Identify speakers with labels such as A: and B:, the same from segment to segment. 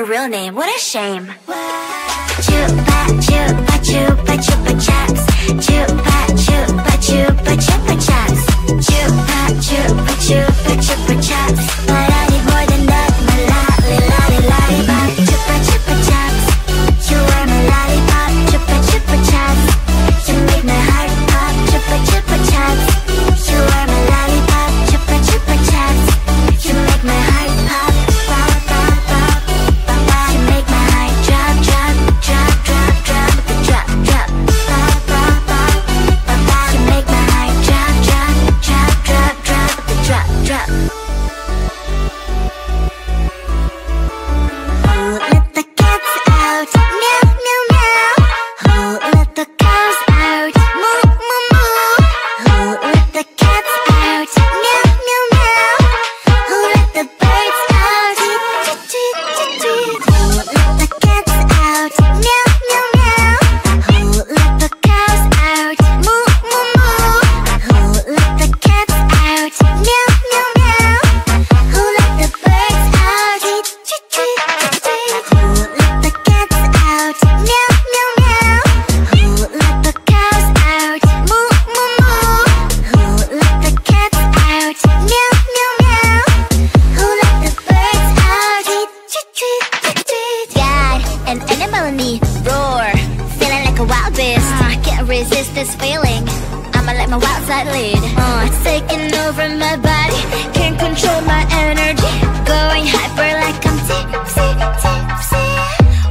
A: her real name, what a shame. Chupa chupa chupa chupa chaps. Chupa chupa chupa chupa chaps. Chupa chupa chupa chupa chaps. But I need more than that, my lolly lolly lollipop. Chupa chupa chaps. You are my lollipop. Chupa chupa chaps. You make my heart pop. Chupa chupa chaps. You are my lollipop. Chupa chupa chaps. You make my heart pop. Pop pop pop pop pop. You make my heart drop drop drop drop drop drop drop. Pop pop pop pop pop. You make my heart drop drop drop drop drop drop drop. Who let the cats out? Meow meow meow. Who let the cows out? Moo moo moo. Who let the cats out? Meow meow meow. Who let the birds out? Tweet tweet tweet tweet. Who let the cats out? Meow meow meow. Who let the cows out? Moo moo moo. Who let the cats out? Meow meow meow. Who let the birds out? Tweet tweet tweet tweet. Who let the cats out? Meow meow meow. Who let the cows out? Moo moo moo. Who let the cats out? Meow meow meow. Who let the birds out? Tweet tweet tweet tweet. God, an animal in me, roar, feeling like a wild beast. Can't resist this feeling. I'ma let my wild side lead. It's taking over my body, can't control my energy. Going hyper like I'm tipsy, tipsy.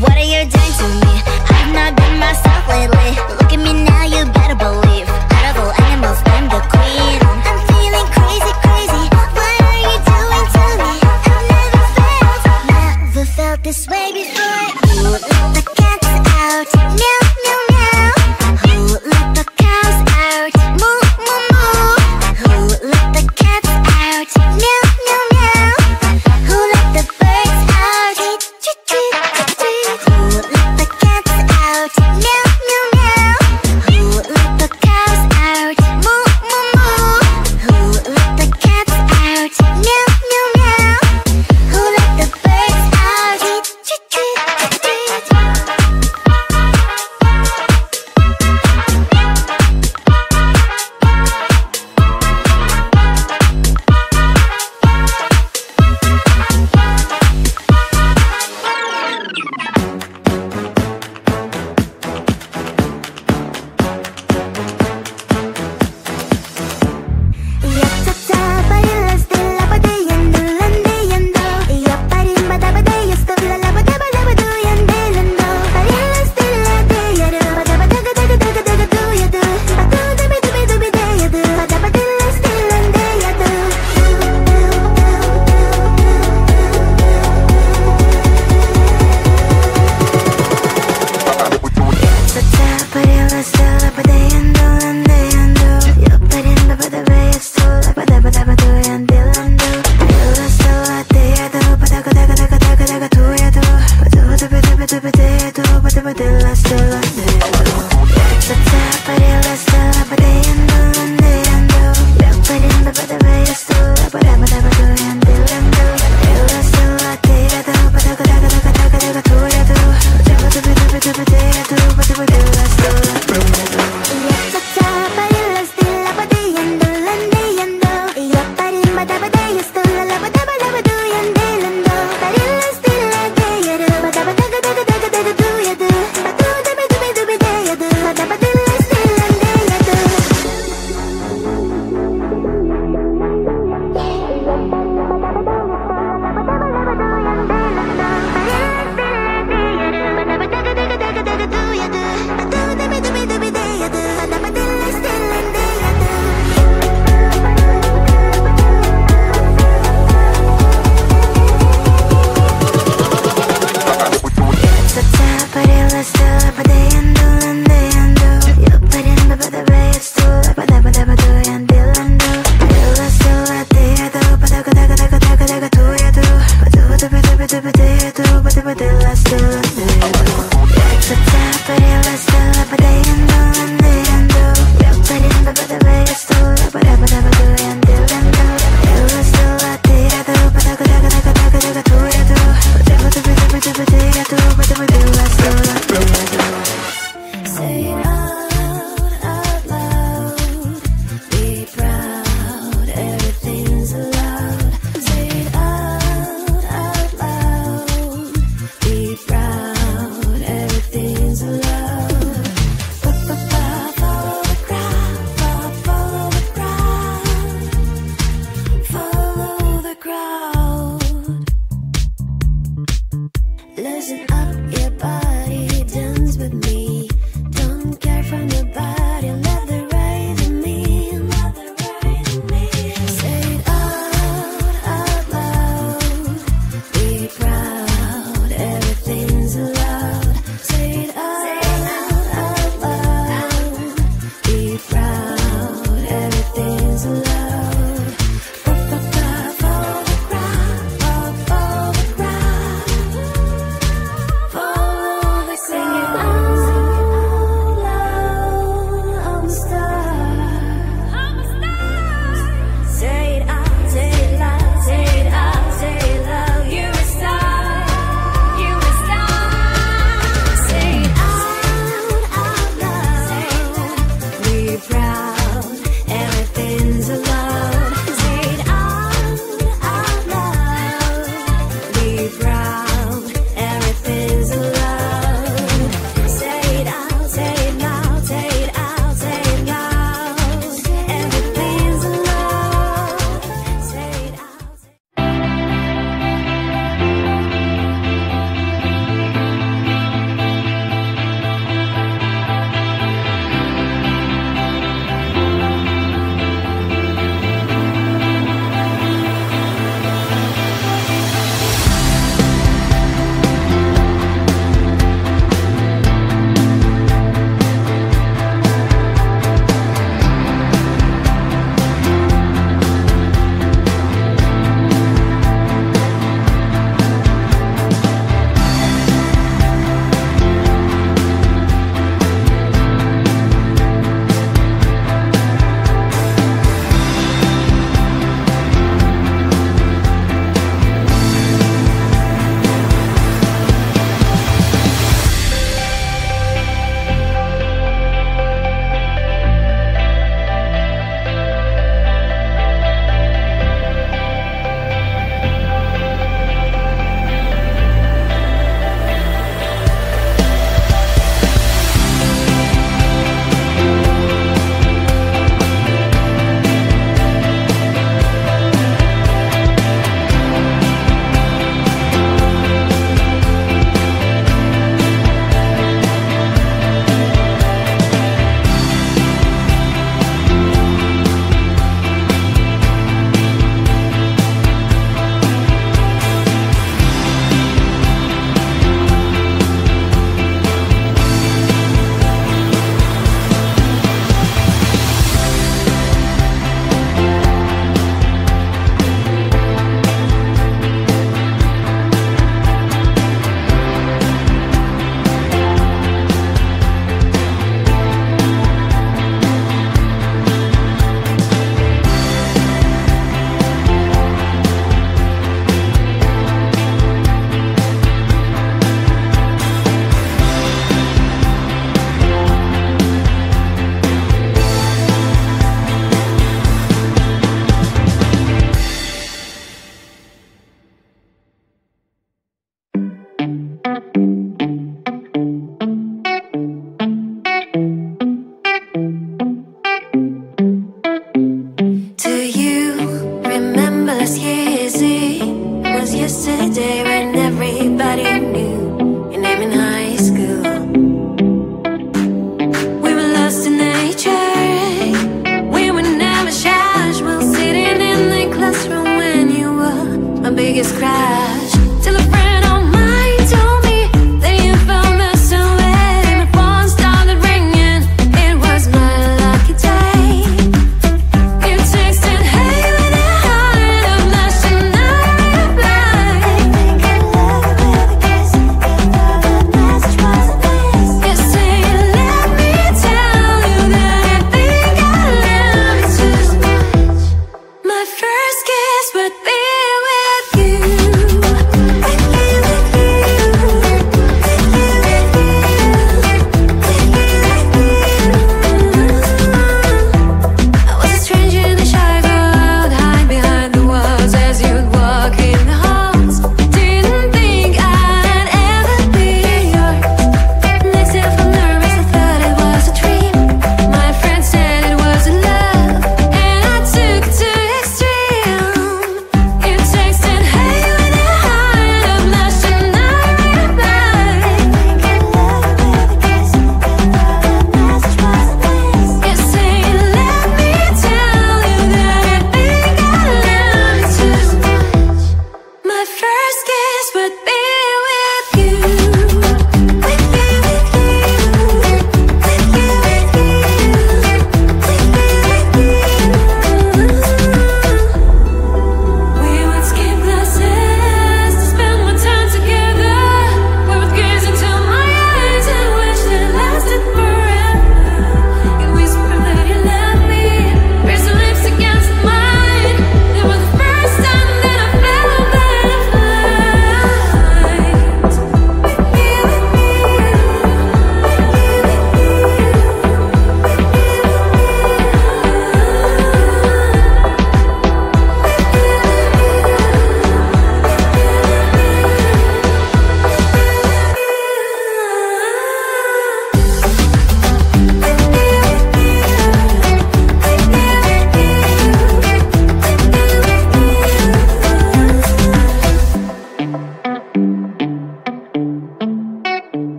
A: What are you doing to me? I've not been myself lately. Look at me now, you better believe. Out of all animals, I'm the queen. I'm feeling crazy, crazy. What are you doing to me? I've never felt this way before. Who let the cats out? Meow meow meow. Who let the cows out? Moo moo moo. Who let the cats out? Meow meow meow. Who let the birds out? Tweet tweet tweet tweet. Who let the cats out? Meow meow meow.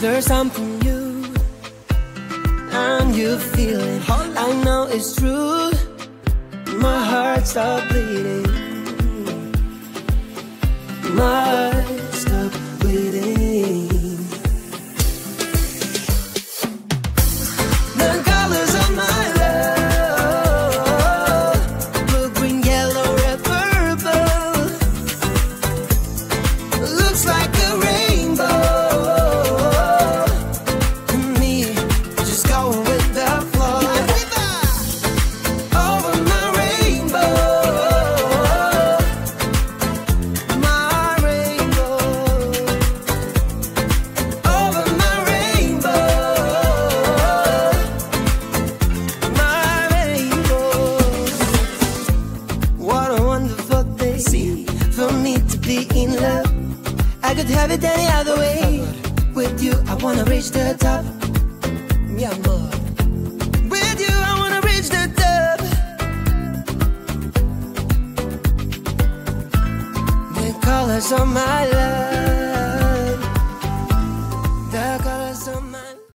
B: There's something new, and you feel it. I know it's true. My heart stopped bleeding. My heart stopped bleeding. The colors of my love, blue, green, yellow, red, purple. Looks like a rainbow. And me, just going with the flow. Over my rainbow, my rainbow. Over my rainbow, my rainbow. What a wonderful day for me to be in love. I could have it any other way. With you, I wanna reach the top. Mi amor. With you, I wanna reach the top. The colors of my love.